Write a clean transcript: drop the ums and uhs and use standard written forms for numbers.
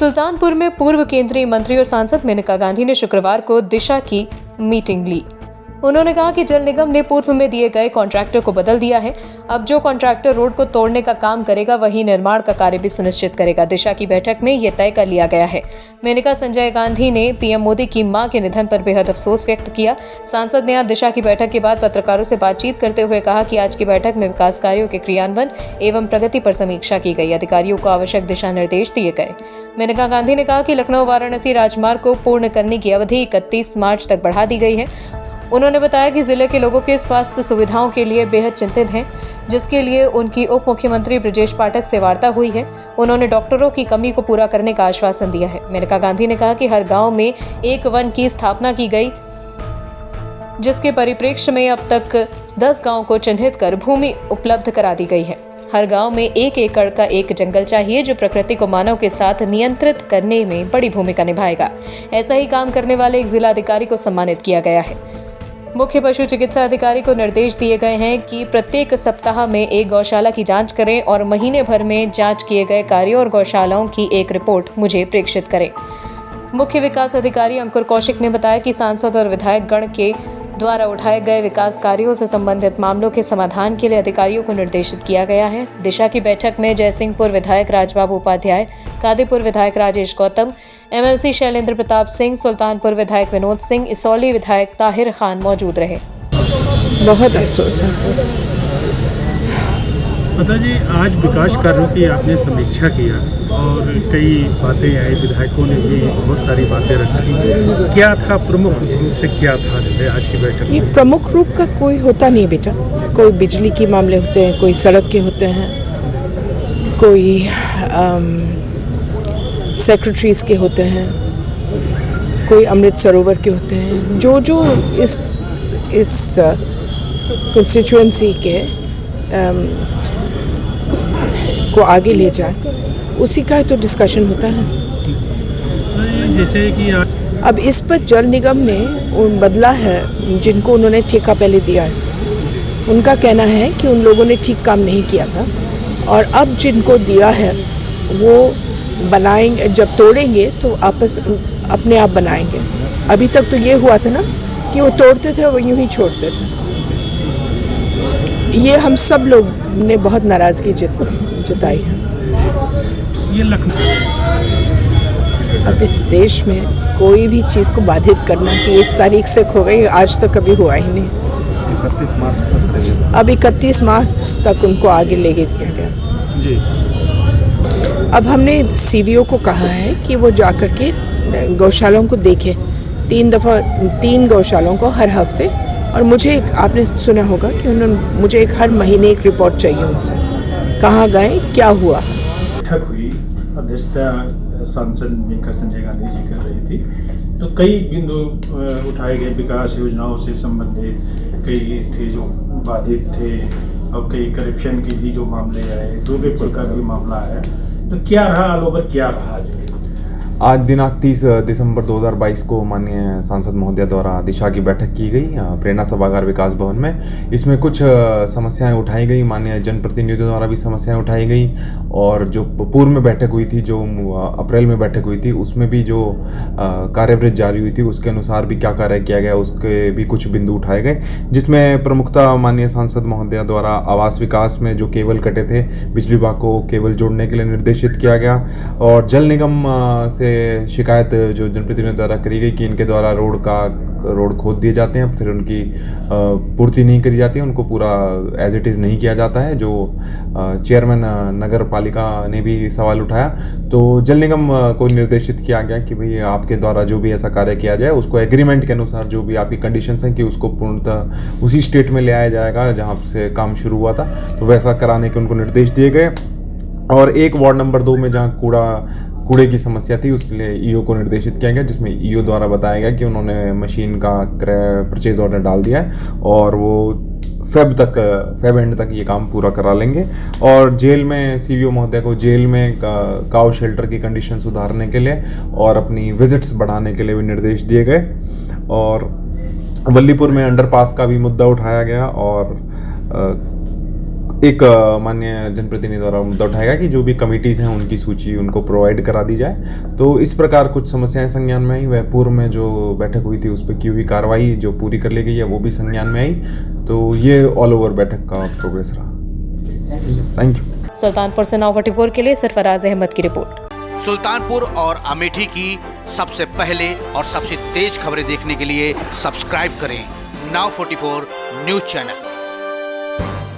सुल्तानपुर में पूर्व केंद्रीय मंत्री और सांसद मेनका गांधी ने शुक्रवार को दिशा की मीटिंग ली। उन्होंने कहा कि जल निगम ने पूर्व में दिए गए कॉन्ट्रैक्टर को बदल दिया है। अब जो कॉन्ट्रैक्टर रोड को तोड़ने का काम करेगा वही निर्माण का कार्य भी सुनिश्चित करेगा। दिशा की बैठक में ये तय कर लिया गया है। मेनका संजय गांधी ने पीएम मोदी की मां के निधन पर बेहद अफसोस व्यक्त किया। सांसद ने आज दिशा की बैठक के बाद पत्रकारों से बातचीत करते हुए कहा कि आज की बैठक में विकास कार्यों के क्रियान्वयन एवं प्रगति पर समीक्षा की गई। अधिकारियों को आवश्यक दिशा निर्देश दिए गए। मेनका गांधी ने कहा कि लखनऊ वाराणसी राजमार्ग को पूर्ण करने की अवधि 31 मार्च तक बढ़ा दी गई है। उन्होंने बताया कि जिले के लोगों के स्वास्थ्य सुविधाओं के लिए बेहद चिंतित हैं, जिसके लिए उनकी उप मुख्यमंत्री ब्रजेश पाठक से वार्ता हुई है। उन्होंने डॉक्टरों की कमी को पूरा करने का आश्वासन दिया है। मेनका गांधी ने कहा कि हर गांव में एक वन की स्थापना की गई, जिसके परिप्रेक्ष्य में अब तक 10 गांव को चिन्हित कर भूमि उपलब्ध करा दी गई है। हर गांव में 1 एकड़ का एक जंगल चाहिए, जो प्रकृति को मानव के साथ नियंत्रित करने में बड़ी भूमिका निभाएगा। ऐसा ही काम करने वाले एक जिलाधिकारी को सम्मानित किया गया है। मुख्य पशु चिकित्सा अधिकारी को निर्देश दिए गए हैं कि प्रत्येक सप्ताह में एक गौशाला की जांच करें और महीने भर में जांच किए गए कार्यों और गौशालाओं की एक रिपोर्ट मुझे प्रेषित करें। मुख्य विकास अधिकारी अंकुर कौशिक ने बताया कि सांसद और विधायक गण के द्वारा उठाए गए विकास कार्यों से संबंधित मामलों के समाधान के लिए अधिकारियों को निर्देशित किया गया है। दिशा की बैठक में जयसिंहपुर विधायक राजबाबू उपाध्याय, कादीपुर विधायक राजेश गौतम, एमएलसी शैलेंद्र प्रताप सिंह, सुल्तानपुर विधायक विनोद सिंह, इसौली विधायक ताहिर खान मौजूद रहे। बहुत अफसोस है। पता जी, आज विकास कार्यों की आपने समीक्षा किया और कई बातें आई, विधायकों ने भी बहुत सारी बातें रखी। क्या था प्रमुख रूप से, क्या था आज की बैठक? ये प्रमुख रूप का कोई होता नहीं बेटा। कोई बिजली के मामले होते हैं, कोई सड़क के होते हैं, कोई सेक्रेटरीज के होते हैं, कोई अमृत सरोवर के होते हैं। जो इस कंस्टिट्यूएंसी के को आगे ले जाए, उसी का तो डिस्कशन होता है। जैसे कि अब इस पर जल निगम ने बदला है, जिनको उन्होंने ठेका पहले दिया है। उनका कहना है कि उन लोगों ने ठीक काम नहीं किया था और अब जिनको दिया है वो बनाएंगे, जब तोड़ेंगे तो अपने आप बनाएंगे। अभी तक तो ये हुआ था ना कि वो तोड़ते थे और यूं ही छोड़ते थे। ये हम सब लोग ने बहुत नाराज़गी जताई है। ये लखनऊ, अब इस देश में कोई भी चीज़ को बाधित करना कि इस तारीख से खो गई, आज तो कभी हुआ ही नहीं। 31 मार्च तक, अब 31 मार्च तक उनको आगे लेके दिया गया जी। अब हमने सीवीओ को कहा है कि वो जाकर के गौशालाओं को देखें, 3 गौशालाओं को हर हफ्ते। और मुझे आपने सुना होगा कि उन्होंने मुझे हर महीने एक रिपोर्ट चाहिए उनसे, कहाँ गए, क्या हुआ। बैठक हुई, अध्यक्षता सांसद मेनका संजय गांधी जी कर रही थी, तो कई बिंदु उठाए गए। विकास योजनाओं से संबंधित कई थे जो बाधित थे और कई करप्शन के भी जो मामले आए, दुर्व्यवहार का भी मामला आया। तो क्या रहा ऑल ओवर, क्या रहा? आज दिनांक 30 दिसंबर 2022 को माननीय सांसद महोदया द्वारा दिशा की बैठक की गई प्रेरणा सभागार विकास भवन में। इसमें कुछ समस्याएं उठाई गई, माननीय जनप्रतिनिधियों द्वारा भी समस्याएं उठाई गई। और जो पूर्व में बैठक हुई थी, जो अप्रैल में बैठक हुई थी, उसमें भी जो कार्यवृत्ति जारी हुई थी उसके अनुसार भी क्या कार्य किया गया, उसके भी कुछ बिंदु उठाए गए। जिसमें प्रमुखता माननीय सांसद महोदया द्वारा आवास विकास में जो केबल कटे थे, बिजली विभाग को केबल जोड़ने के लिए निर्देशित किया गया। और जल निगम से शिकायत जो जनप्रतिनिधियों द्वारा करी गई कि इनके द्वारा रोड खोद दिए जाते हैं, फिर उनकी पूर्ति नहीं करी जाती है, उनको पूरा एज इट इज़ नहीं किया जाता है, जो चेयरमैन नगर पालिका ने भी सवाल उठाया। तो जल निगम को निर्देशित किया गया कि भाई आपके द्वारा जो भी ऐसा कार्य किया जाए उसको एग्रीमेंट के अनुसार जो भी आपकी कंडीशंस हैं कि उसको पूर्णतः उसी स्टेट में ले आया जाएगा जहाँ से काम शुरू हुआ था, तो वैसा कराने के उनको निर्देश दिए गए। और एक वार्ड नंबर 2 में जहाँ कूड़े की समस्या थी, उसलिए ईओ को निर्देशित किया गया, जिसमें ईओ द्वारा बताया गया कि उन्होंने मशीन का परचेज ऑर्डर डाल दिया है और वो फेब एंड तक ये काम पूरा करा लेंगे। और जेल में सीवीओ महोदय को जेल में काउ शेल्टर की कंडीशन सुधारने के लिए और अपनी विजिट्स बढ़ाने के लिए भी निर्देश दिए गए। और वल्लीपुर में अंडरपास का भी मुद्दा उठाया गया और एक माननीय जनप्रतिनिधि द्वारा मुद्दा उठाएगा कि जो भी कमिटीज़ हैं उनकी सूची उनको प्रोवाइड करा दी जाए। तो इस प्रकार कुछ समस्याएं संज्ञान में आई। वह पूर्व में जो बैठक हुई थी उस पर की हुई कार्रवाई जो पूरी कर ली गई है वो भी संज्ञान में आई। तो ये ऑल ओवर बैठक का प्रोग्रेस रहा। Thank you. सुल्तानपुर से Now 44 के लिए सरफराज अहमद की रिपोर्ट। सुल्तानपुर और अमेठी की सबसे पहले और सबसे तेज खबरें देखने के लिए सब्सक्राइब करें Now 44 न्यूज चैनल।